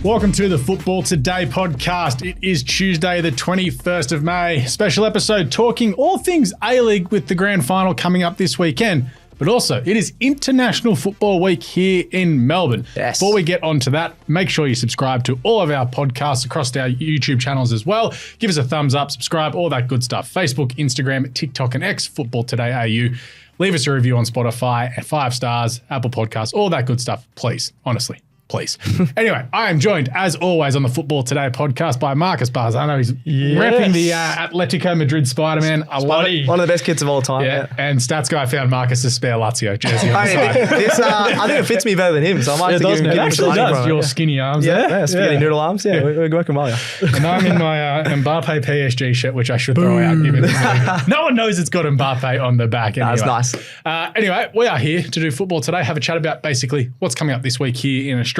Welcome to the Football Today podcast. It is Tuesday, the 21st of May. Special episode talking all things A-League with the grand final coming up this weekend. But also, it is International Football Week here in Melbourne. Yes. Before we get onto that, make sure you subscribe to all of our podcasts across our YouTube channels as well. Give us a thumbs up, subscribe, all that good stuff. Facebook, Instagram, TikTok and X, Football Today AU. Leave us a review on Spotify at 5 stars, Apple Podcasts, all that good stuff. Please, honestly. Please. Anyway, I am joined, as always, on the Football Today podcast by Marcus Bazzano. He's repping the Atletico Madrid Spider-Man. I love it. One of the best kids of all time. Yeah. And Stats Guy found Marcus's spare Lazio jersey. I think it fits me better than him, so I might have to give him Actually does. Your skinny arms. Yeah, spaghetti noodle arms. Yeah, we're working well. And I'm in my Mbappe PSG shirt, which I should throw out. Given no one knows it's got Mbappe on the back. Anyway. That's nice. Anyway, we are here to do Football Today, have a chat about basically what's coming up this week here in Australia.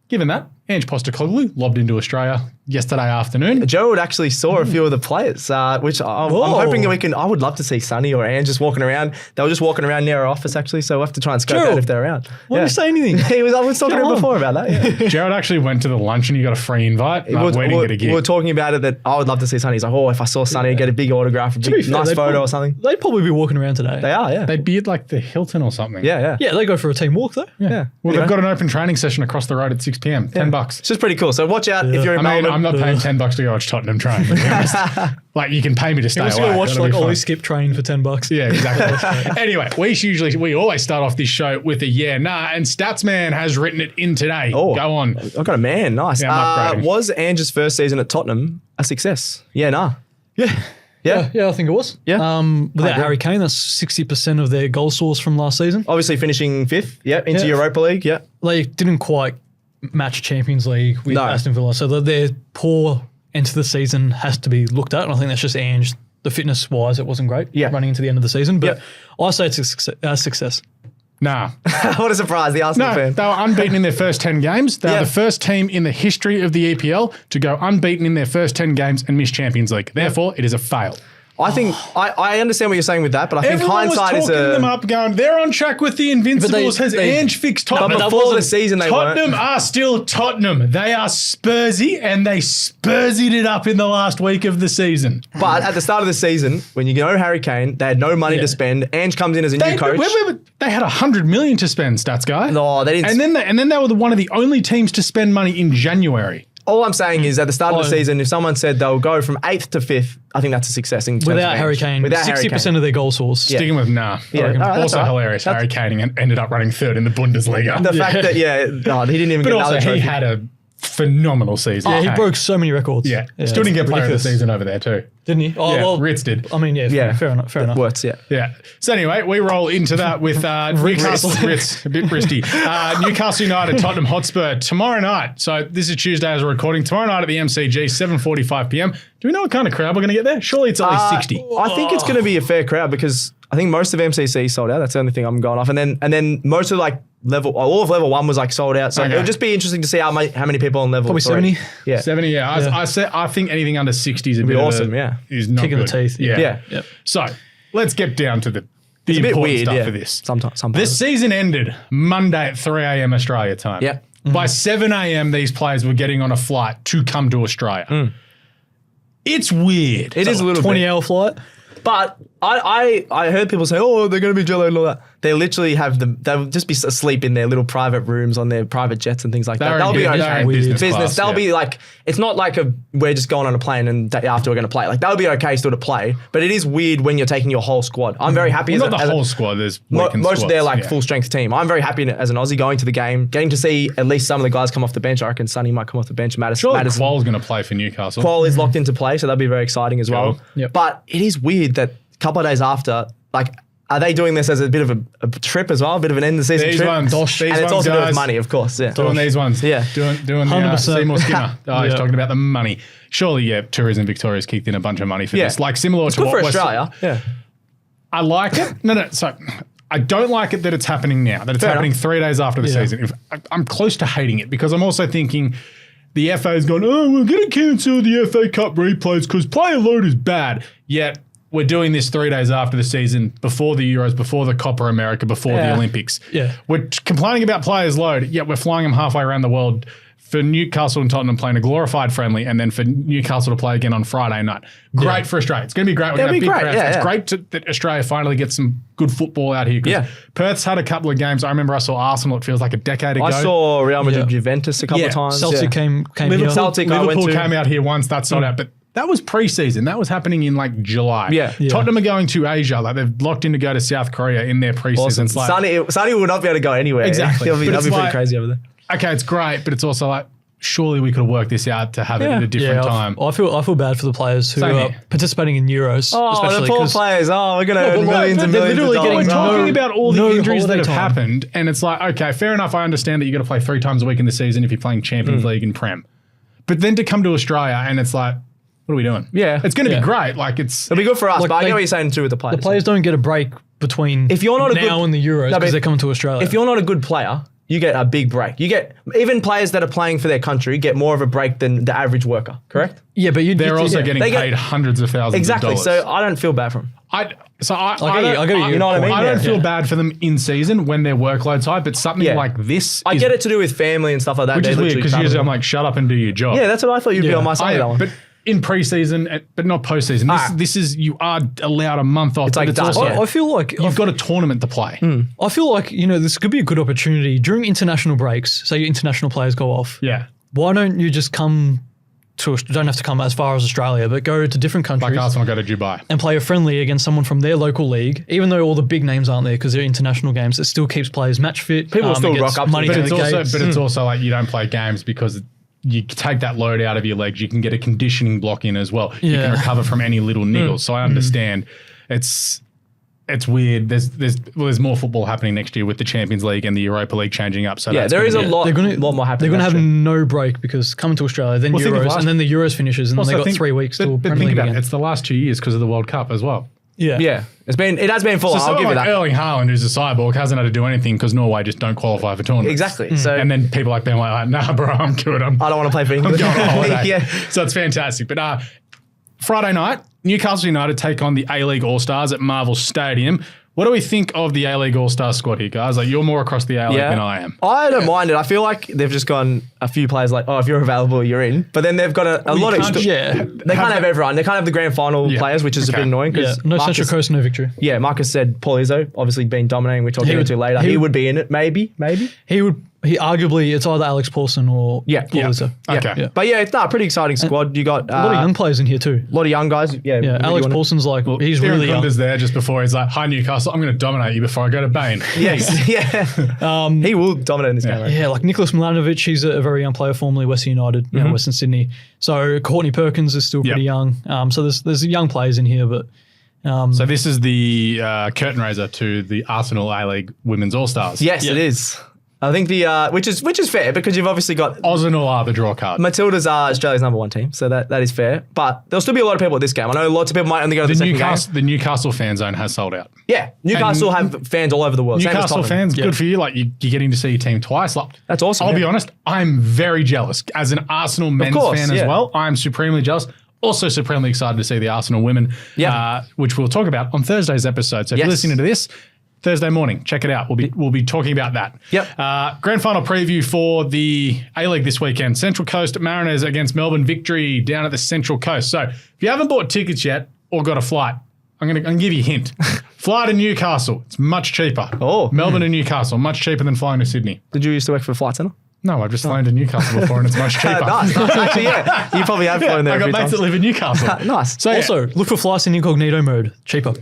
Given that, Ange Postecoglou lobbed into Australia yesterday afternoon. Gerald actually saw a few of the players, which I'm hoping we can. I would love to see Sonny or Ange just walking around. They were just walking around near our office actually, so we'll have to try and scope out if they're around. Why didn't you say anything? I was talking to him before about that. Yeah. Gerald actually went to the lunch and you got a free invite. We were talking about it that I would love to see Sonny. He's like, if I saw Sonny, get a big autograph, a big, nice photo or something. They'd probably be walking around today. They are, yeah. They'd be at like the Hilton or something. Yeah. Yeah, they go for a team walk though. Yeah. Well, they've got an open training session across the road at 6 p.m. $10. It's just pretty cool. So watch out if you're in Melbourne. I'm not paying $10 to go watch Tottenham train. Like you can pay me to stay away. You're going to watch That'll like be Ollie fun. Skip training for $10. Yeah, exactly. Anyway, we always start off this show with a yeah, nah, and Statsman has written it in today. Oh, go on. I've got a man. Nice. Yeah, I'm upgrading. Was Ange's first season at Tottenham a success? Yeah, nah. Yeah, I think it was. Yeah. Without Harry Kane, that's 60% of their goal source from last season. Obviously finishing fifth. Yeah, into Europa League. Yeah. They didn't quite match Champions League with Aston Villa, so their poor end to the season has to be looked at, and I think that's just Ange. The fitness-wise, it wasn't great running into the end of the season, but I say it's a success. Nah. What a surprise, the Arsenal fan. They were unbeaten in their first 10 games. They are the first team in the history of the EPL to go unbeaten in their first 10 games and miss Champions League. Therefore, it is a fail. I think I understand what you're saying with that, but I think Everyone hindsight was talking them up, going, they're on track with the Invincibles. Has Ange fixed Tottenham? But before the season, they Tottenham weren't. are still Tottenham. They are Spursy, and they Spursied it up in the last week of the season. But at the start of the season, when you know Harry Kane, they had no money to spend. Ange comes in as a new coach. They had $100 million to spend, Stats Guy. No, they didn't. And then they were one of the only teams to spend money in January. All I'm saying is at the start of the season, if someone said they'll go from 8th to 5th, I think that's a success. Without Harry Kane, 60% of their goal source. Sticking with nah. Also hilarious. Harry Kane ended up running third in the Bundesliga. The fact that, he didn't even but get also another trophy. he had a phenomenal season. Yeah, he broke so many records. Yeah. Still didn't get player of the season over there too. Didn't he? Oh, well, Ritz did. I mean, fair enough. Works, Yeah. So anyway, we roll into that with Newcastle. Ritz, a bit bristy. Newcastle United, Tottenham Hotspur tomorrow night. So this is Tuesday as we're recording. Tomorrow night at the MCG, 7:45 p.m. Do we know what kind of crowd we're going to get there? Surely it's at least 60. I think it's going to be a fair crowd because I think most of MCC sold out. That's the only thing I'm going off. And then most of all of level 1 was sold out. So it'll just be interesting to see how many people on level 3. Probably 70. Yeah. 70, yeah. I think anything under 60 is a bit awesome, is not kick in the good. teeth. Yeah. Yep. So let's get down to the It's a bit important weird, stuff for this. Sometimes. The season ended Monday at 3 a.m. Australia time. Yeah. By 7 a.m., these players were getting on a flight to come to Australia. It's weird. It is a little 20-hour flight. But I heard people say, they're going to be jello and all that. They literally they'll just be asleep in their little private rooms on their private jets and things like that. They'll be okay. Business class, they'll be it's not like we're just going on a plane and after we're going to play. They'll be okay still to play. But it is weird when you're taking your whole squad. I'm very happy not the whole squad. There's most of their full strength team. I'm very happy as an Aussie going to the game, getting to see at least some of the guys come off the bench. I reckon Sonny might come off the bench. Madison. Qual's going to play for Newcastle. Qual is locked into play, so that'll be very exciting as well. Yep. But it is weird that a couple of days after, are they doing this as a bit of a trip as well, a bit of an end of the season trip? And it's also doing with money, of course. Yeah. Doing these ones. Yeah. Doing 100%. Seymour Skinner. He's talking about the money. Surely, Tourism Victoria's kicked in a bunch of money for this. Similar to good what for Australia. Yeah. I like it. No. So I don't like it that it's happening now, that it's happening 3 days after the season. I'm close to hating it because I'm also thinking the FA's gone, we're going to cancel the FA Cup replays because player load is bad. Yet we're doing this 3 days after the season, before the Euros, before the Copa America, before the Olympics. Yeah. We're complaining about players' load, yet we're flying them halfway around the world for Newcastle and Tottenham playing a glorified friendly, and then for Newcastle to play again on Friday night. Great for Australia. It's going to be great. We're going to have big crowds. It's great that Australia finally gets some good football out here. Yeah. Perth's had a couple of games. I remember I saw Arsenal, it feels like a decade ago. I saw Real Madrid Juventus a couple of times. Celtic came Liverpool came out here once, that sold out. But that was pre-season. That was happening in like July. Yeah. Tottenham are going to Asia. Like they've locked in to go to South Korea in their pre-season. Awesome. Sonny will not be able to go anywhere. Exactly. He'll be pretty crazy over there. Okay, it's great, but it's also like, surely we could have worked this out to have it at a different time. I feel bad for the players who are participating in Euros. Oh, the poor players. Oh, we're going to earn millions and millions of dollars. We're talking about all the injuries that have happened, and it's like, okay, fair enough. I understand that you got to play 3 times a week in the season if you're playing Champions League and Prem. But then to come to Australia and it's like, what are we doing? Yeah. It's going to be great. Like it'll be good for us, but I get what you're saying too with the players. The players don't get a break between and the Euros because they're coming to Australia. If you're not a good player, you get a big break. You get even players that are playing for their country get more of a break than the average worker, correct? Yeah, but they're also getting paid hundreds of thousands of dollars. Exactly. So I don't feel bad for them. I get you. You know what I mean? I don't feel bad for them in season when their workload's high, but something like this, I get it to do with family and stuff like that. Which is weird because usually I'm like, shut up and do your job. Yeah, that's what I thought you'd be on my side of that one. But in pre-season, but not post-season. This is you are allowed a month off. It's like done. I feel like you've got a tournament to play. I feel like this could be a good opportunity during international breaks. Say your international players go off. Yeah. Why don't you just come to? Don't have to come as far as Australia, but go to different countries. Like Arsenal go to Dubai and play a friendly against someone from their local league. Even though all the big names aren't there because they're international games, it still keeps players match fit. People still rock up. Money to the gates. But it's also like you don't play games because you take that load out of your legs. You can get a conditioning block in as well. You can recover from any little niggles. So I understand. It's weird. There's more football happening next year with the Champions League and the Europa League changing up. So there is a lot more happening. They're going to have no break because coming to Australia, then Euros, and then the Euros finishes, and then they got 3 weeks till Premier League again. It's the last 2 years because of the World Cup as well. Yeah. It has been full. So I'll give you that. Erling Haaland, who's a cyborg, hasn't had to do anything because Norway just don't qualify for tournaments. Exactly. So and then people like them are like, nah, bro, I'm good. I don't want to play for England. I'm going on holiday. So it's fantastic. But Friday night, Newcastle United take on the A-League All-Stars at Marvel Stadium. What do we think of the A-League All-Star squad here, guys? Like, you're more across the A-League than I am. I don't mind it. I feel like they've just gone a few players like, if you're available, you're in. But then they've got a lot of... They can't have everyone. They can't have the grand final players, which is a bit annoying. No Central Coast, no Victory. Yeah, Marcus said Paul Izzo, obviously been dominating, which I'll get into later. He would be in it, maybe. He arguably, it's either Alex Paulson or Paul Izzo. Okay. Yeah. But it's a pretty exciting squad. You got a lot of young players in here too. A lot of young guys. Yeah. Alex Paulson's he's really young. There just before he's like, hi Newcastle, I'm going to dominate you before I go to Bain. Yes. He will dominate in this game. Right? Yeah, like Nicholas Milanovic, he's a very young player, formerly Western United, Western Sydney. So Courtney Perkins is still pretty young. So there's young players in here, but. So this is the curtain raiser to the Arsenal A-League Women's All-Stars. Yes, it is. I think which is fair because you've obviously got Arsenal are the draw card. Matildas are Australia's #1 team, so that is fair. But there'll still be a lot of people at this game. I know lots of people might only go to the second game. The Newcastle fan zone has sold out. Yeah, Newcastle have fans all over the world. Newcastle fans, good for you. Like you're getting to see your team twice. Like, that's awesome. I'll be honest, I'm very jealous as an Arsenal men's fan as well. I'm supremely jealous. Also supremely excited to see the Arsenal women, which we'll talk about on Thursday's episode. So if you're listening to this, Thursday morning, check it out. We'll be talking about that. Yep. Grand final preview for the A-League this weekend. Central Coast Mariners against Melbourne Victory down at the Central Coast. So if you haven't bought tickets yet or got a flight, I'm going to give you a hint. Fly to Newcastle. It's much cheaper. Melbourne to Newcastle, much cheaper than flying to Sydney. Did you used to work for Flight Centre? No, I've just flown to Newcastle before and it's much cheaper. Nice. Actually, you probably have flown there. I got mates that live in Newcastle. Nice. So also, look for flights in incognito mode. Cheaper.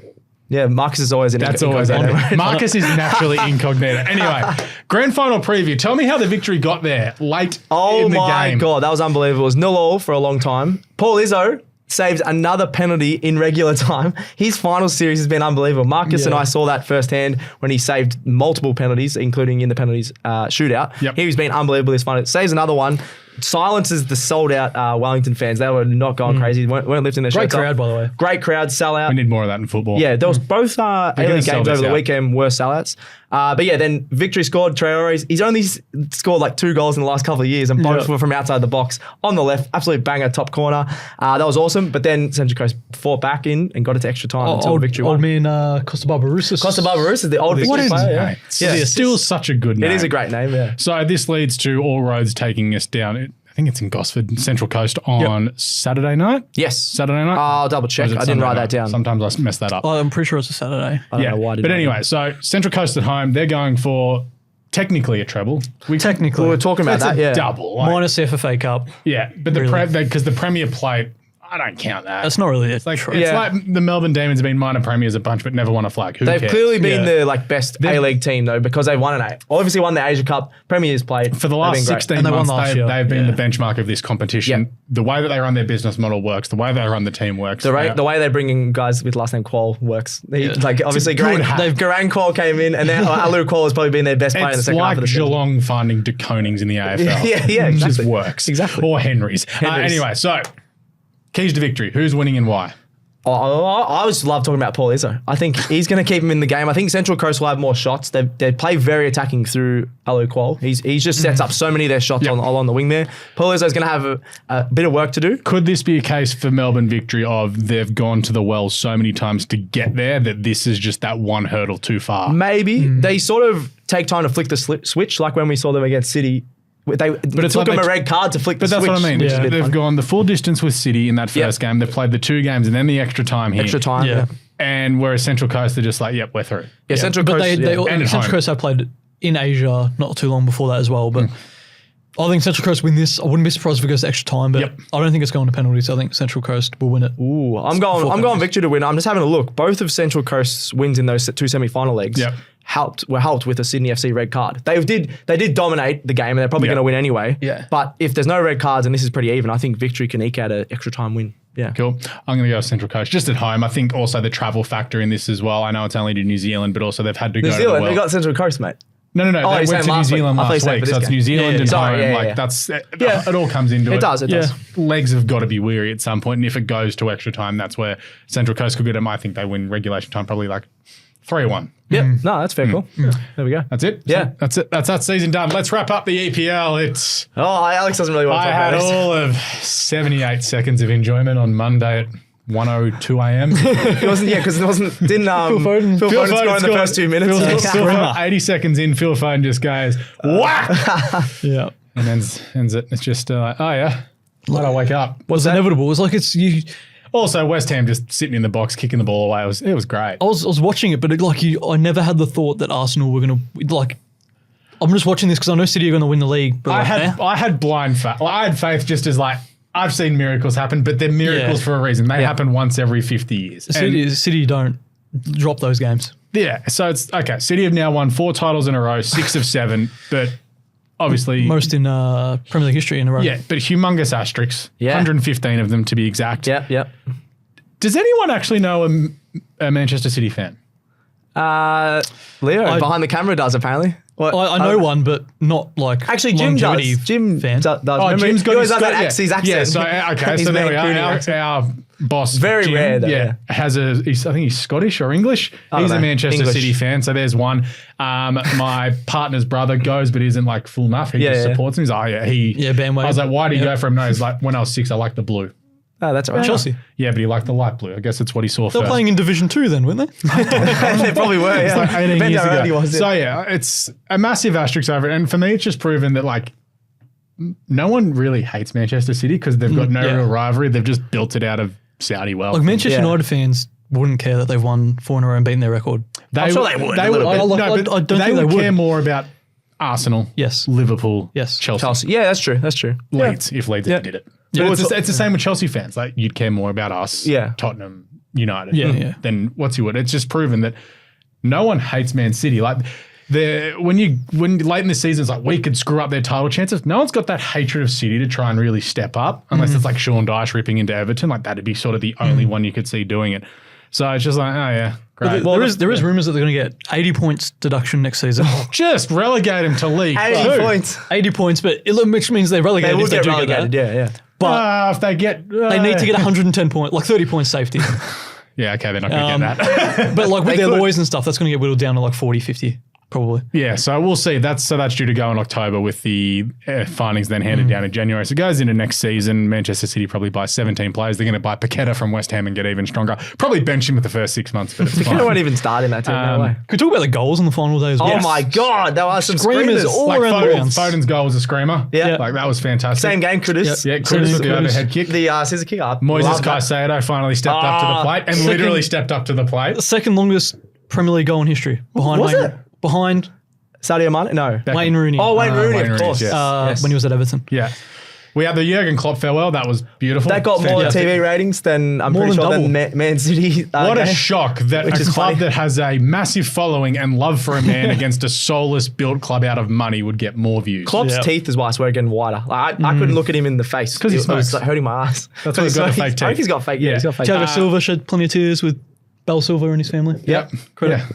Yeah, Marcus is always in incognito mode. Marcus is naturally incognito. Anyway, grand final preview. Tell me how the Victory got there late in the game. Oh my God, that was unbelievable. It was 0-0 for a long time. Paul Izzo saved another penalty in regular time. His final series has been unbelievable. Marcus and I saw that firsthand when he saved multiple penalties, including in the penalties shootout. Yep. He's been unbelievable this final. Saves another one. Silences the sold-out Wellington fans. They were not going crazy. Weren't lifting their shirts up. Great crowd, by the way. Great crowd, sellout. We need more of that in football. Yeah, there was both A-League games over the weekend were sellouts. But yeah, then Victory scored. Traore's. He's only scored like 2 goals in the last couple of years, and both were from outside the box on the left. Absolute banger, top corner. That was awesome. But then Central Coast fought back in and got it to extra time until Victory won. Old man Costa Barbarouses. Costa Barbarouses, the old Victory player. It's still such a good name. It is a great name, yeah. So this leads to all roads taking us down. I think it's in Gosford, Central Coast on Saturday night. Yes. Saturday night? I'll double check. I didn't write that down. Sometimes I mess that up. Oh, I'm pretty sure it's a Saturday. I don't know why I didn't But write anyway, so Central Coast at home, they're going for technically a treble. We were talking about that, yeah. Double. Minus the FFA Cup. Yeah, but because the Premier Plate, I don't count that. That's not really It's like the Melbourne Demons have been minor premiers a bunch, but never won a flag. They've clearly been the best A-League team though, because they won an A. Obviously won the Asia Cup. Premiers played for the last 16 months. They've been the benchmark of this competition. Yep. The way that they run their business model works. The way they run the team works. The way they bring in guys with last name Kuol works. Like obviously, Garang Kuol came in, and now Alou Kuol has probably been their best player in the second half of the season. It's like Geelong finding De Konings in the AFL. yeah, exactly. It just works. Exactly. Or Henrys. Anyway, so. Keys to victory. Who's winning and why? I always love talking about Paul Izzo. I think he's going to keep him in the game. I think Central Coast will have more shots. They play very attacking through Alou Kuol. He just sets up so many of their shots along the wing there. Paul Izzo's going to have a bit of work to do. Could this be a case for Melbourne Victory of they've gone to the well so many times to get there that this is just that one hurdle too far? Maybe. They sort of take time to flick the switch, like when we saw them against City. But it took them a red card to flick the switch. But that's what I mean. They've gone the full distance with City in that first game. They've played the 2 games and then the extra time here. Extra time, yeah. And whereas Central Coast, they're just like, yep, we're through. Yeah, Central Coast. But Central Coast have played in Asia not too long before that as well. But I think Central Coast win this. I wouldn't be surprised if it goes to extra time, but I don't think it's going to penalties. I think Central Coast will win it. Ooh, I'm going Victory to win. I'm just having a look. Both of Central Coast's wins in those 2 semi-final legs were helped with a Sydney FC red card. They did dominate the game, and they're probably going to win anyway. Yeah. But if there's no red cards and this is pretty even, I think Victory can eke out an extra time win. Yeah. Cool. I'm going to go Central Coast just at home. I think also the travel factor in this as well. I know it's only to New Zealand, but also they've had to go to the well. They got Central Coast, mate. No. They went to New Zealand last week, so it's New Zealand and home. It all comes into it. It does. Legs have got to be weary at some point, and if it goes to extra time, that's where Central Coast could get them. I think they win regulation time, probably like 3-1. Yep. No, that's fair. Cool. Yeah. There we go. That's it. Yeah. So that's it. That's that season done. Let's wrap up the EPL. Alex doesn't really want to talk about this. I had all of 78 seconds of enjoyment on Monday at 1:02 a.m. It wasn't, because it wasn't. Didn't Phil Foden score in the first 2 minutes? 80 seconds in, Phil Foden just goes whack. Yeah, and ends it. It's just like, oh yeah, why'd I wake up? Was inevitable. It was like it's you. Also, West Ham just sitting in the box, kicking the ball away. It was great. I was watching it, but I never had the thought that Arsenal were going to like. I'm just watching this because I know City are going to win the league. But I had blind faith. I had faith just as like. I've seen miracles happen, but they're miracles for a reason. They happen once every 50 years. City don't drop those games. Yeah, so it's okay. City have now won 4 titles in a row, 6 of 7, but obviously most in Premier League history in a row. Yeah, but humongous asterisks. 115 of them to be exact. Yep. Does anyone actually know a Manchester City fan? Leo behind the camera does apparently. I know one, but not like actually Jim does. Jim does. Oh, Jim's got his accent. Yeah, so there we are. Our boss, very Jim, rare. Though, has I think he's Scottish or English. He's a Manchester City fan, so there's one. My partner's brother goes, but isn't like full enough. He just supports him. He's bandwagon. I was like, why do you go for him? No, he's like, when I was 6, I liked the blue. Oh, that's right. Chelsea. Yeah, but he liked the light blue. I guess that's what he saw first. They're playing in Division 2 then, weren't they? They probably were, It's like 18 years ago. So it's a massive asterisk over it. And for me, it's just proven that like no one really hates Manchester City because they've got no real rivalry. They've just built it out of Saudi wealth. Like Manchester United fans wouldn't care that they've won 4 in a row and beaten their record. I'm sure they would. I don't think they would care more about Arsenal, Liverpool, Chelsea. Yeah, that's true. Leeds, if Leeds did it. But it's the same with Chelsea fans. Like you'd care more about us, Tottenham, United, than what's you would. It's just proven that no one hates Man City. Like when late in the season, it's like we could screw up their title chances. No one's got that hatred of City to try and really step up, unless it's like Sean Dyche ripping into Everton. Like that'd be sort of the only one you could see doing it. So it's just like, oh yeah, great. Well, there is rumours that they're going to get 80 points deduction next season. Just relegate them to League 80 points. 80 points, but which means they're relegated. They will get relegated, yeah. But if they get... they need to get 110 points, like 30 points safety. Yeah, okay, they're not going to get that. But like with their lawyers and stuff, that's going to get whittled down to like 40, 50. Probably. Yeah, so we'll see. That's due to go in October with the findings then handed down in January. So it goes into next season. Manchester City probably buy 17 players. They're going to buy Paqueta from West Ham and get even stronger. Probably bench him with the first 6 months, but it's fine. Paqueta won't even start in that team. No way. Could we talk about the goals on the final day as well? Oh my God, there were some Screamers screamers. all around the grounds. Foden's goal was a screamer. Yeah. Like that was fantastic. Same game, Kudus. Yeah, Kudus with the overhead kick. The scissor kick up. Moises Caicedo finally stepped up to the plate and literally stepped up to the plate. The second longest Premier League goal in history. Behind Sadio Mane? No. Wayne Rooney. Oh, Wayne Rooney, Wayne of course. Rooney, yes. When he was at Everton. Yeah. We had the Jurgen Klopp farewell. That was beautiful. That got more TV ratings than, I'm pretty sure, than Man City. What a shock that a club funny. that has a massive following and love for a man against a soulless built club out of money would get more views. Klopp's teeth is why I swear getting wider. Like, I couldn't look at him in the face. Because he It was smokes. hurting my eyes. That's why he's got the fake teeth. I think he's got fake. Yeah, he's got fake. Thiago Silva shed plenty of tears with Bell Silva and his family. Yep. Yeah.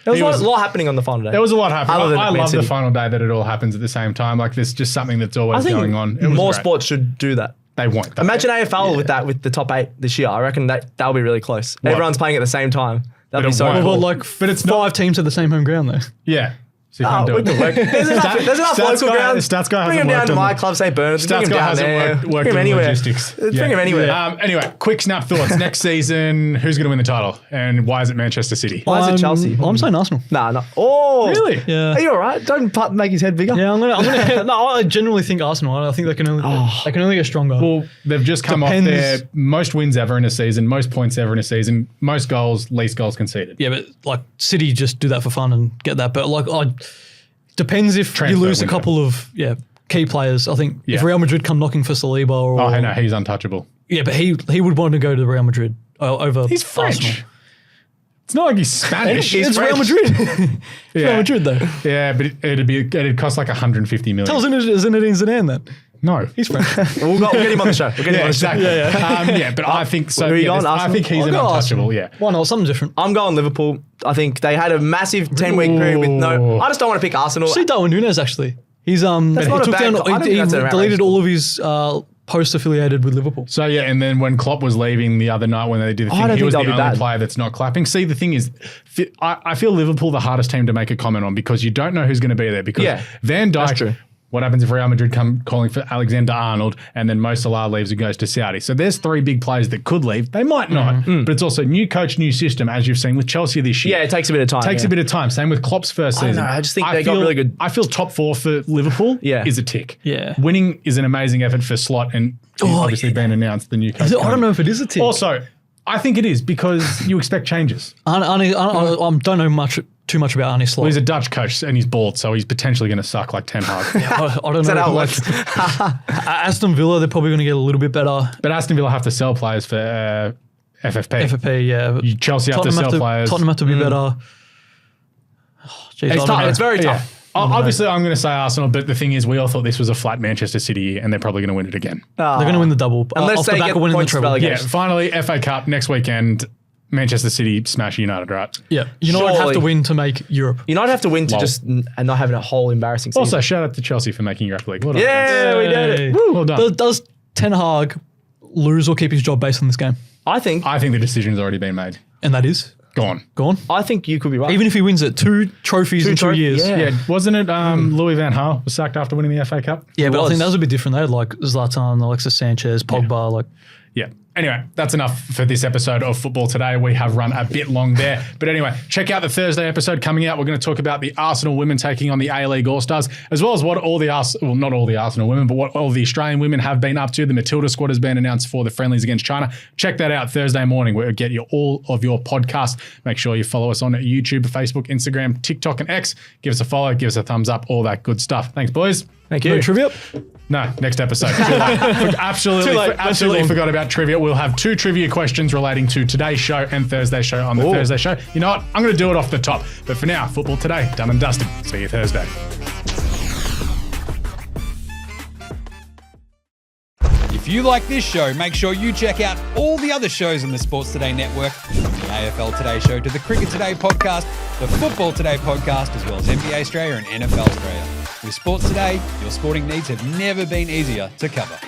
There was a lot happening on the final day. There was a lot happening. Other than I Man love the City. final day that it all happens at the same time. Like there's just something that's always going on. It was more great. sports should do that. They won't. Imagine AFL with the top 8 this year. I reckon that'll be really close. What? Everyone's playing at the same time. That'd But be it so won't. cool. Well, but it's 5 teams at the same home ground though. Yeah. So you can't do we it. can work. There's enough local grounds. Stats guy Bring hasn't him down worked to on my the- club, St. Bernard's. Bring Stats him guy down hasn't there. worked Bring him in anywhere. logistics. Bring him anywhere. Anyway, quick snap thoughts. Next season, who's going to win the title? And why is it Manchester City? Why is it Chelsea? I'm saying Arsenal. Nah, no. Oh, Really? Yeah. Are you all right? Don't make his head bigger. Yeah, I'm gonna. No, I genuinely think Arsenal. I think they can only get stronger. Well, they've just come off Depends. their most wins ever in a season, most points ever in a season, most goals, least goals conceded. Yeah, but like City just do that for fun and get that. But like, depends if Transfer you lose a window. couple of key players. I think if Yeah. Real Madrid come knocking for Saliba or Oh, no, he's untouchable. yeah, but he would want to go to Real Madrid over He's French. Arsenal. It's not like he's Spanish. It's Real Madrid. It's Real Madrid though. Yeah, but it'd cost like 150 million. Tell Zinedine Zidane that. No. He's French. We'll get him on the show. We'll get him Yeah, on the show. exactly. But I think so. Who are you Yeah, going, I Arsenal? think he's an I'll go untouchable. Arsenal. Yeah. Why not? Something different. I'm going Liverpool. I think they had a massive 10-week period with no. I just don't want to pick Arsenal. See Darwin Nunez actually. He's not he a took bad down. call. I don't He think that's an deleted outrageous all of his posts affiliated with Liverpool. So yeah, and then when Klopp was leaving the other night when they did the I thing, don't he think was the they'll be only bad. player that's not clapping. See, the thing is, I feel Liverpool the hardest team to make a comment on because you don't know who's going to be there because Van that's true. Dijk. What happens if Real Madrid come calling for Alexander-Arnold and then Mo Salah leaves and goes to Saudi? So there's 3 big players that could leave. They might not, but it's also new coach, new system, as you've seen with Chelsea this year. Yeah, it takes a bit of time. Takes a bit of time. Same with Klopp's first I don't season. know, I just think they got really good- I feel top 4 for Liverpool is a tick. Yeah. Winning is an amazing effort for Slot and he's obviously been announced the new coach. I don't know if it is a tick. Also, I think it is because you expect changes. I don't know too much about Arne Slot. Well, he's a Dutch coach and he's bald, so he's potentially going to suck like Ten Hag. I don't that know. how it Like, Aston Villa, they're probably going to get a little bit better. But Aston Villa have to sell players for FFP. FFP, yeah. Chelsea have to sell players. Tottenham have to be better. Oh, geez, I It's don't tough. know. It's very Yeah. tough. Obviously, I'm going to say Arsenal, but the thing is, we all thought this was a flat Manchester City and they're probably going to win it again. They're going to win the double. Unless off the they back get of winning the points for treble. Yeah, relegation. finally, FA Cup next weekend. Manchester City smash United, right? Yeah. United have Surely. to win to make Europe. United have to win to Lol. just and not having a whole embarrassing season. Also, shout out to Chelsea for making Europa League. Well done, yeah, we did it. Hey. Woo. Well done. Does Ten Hag lose or keep his job based on this game? I think I think the decision's already been made. And that is Gone. gone. I think you could be right. Even if he wins it, 2 trophies in 2 trophies, years. yeah. Yeah, wasn't it Louis van Gaal was sacked after winning the FA Cup? Yeah, but I was. think that was a bit different. They had like Zlatan, Alexis Sanchez, Pogba, like Yeah. Anyway, that's enough for this episode of Football Today. We have run a bit long there. But anyway, check out the Thursday episode coming out. We're going to talk about the Arsenal women taking on the A-League All-Stars, as well as what all the not all the Arsenal women, but what all the Australian women have been up to. The Matilda squad has been announced for the friendlies against China. Check that out Thursday morning. We'll get you all of your podcasts. Make sure you follow us on YouTube, Facebook, Instagram, TikTok, and X. Give us a follow, give us a thumbs up, all that good stuff. Thanks, boys. Thank no you. trivia. No, next episode. Too late. Absolutely forgot about trivia. We'll have 2 trivia questions relating to today's show and Thursday's show on the Thursday show. You know what? I'm going to do it off the top. But for now, Football Today, done and dusted. See you Thursday. If you like this show, make sure you check out all the other shows on the Sports Today network, from the AFL Today show to the Cricket Today podcast, the Football Today podcast, as well as NBA Australia and NFL Australia. With Sports Today, your sporting needs have never been easier to cover.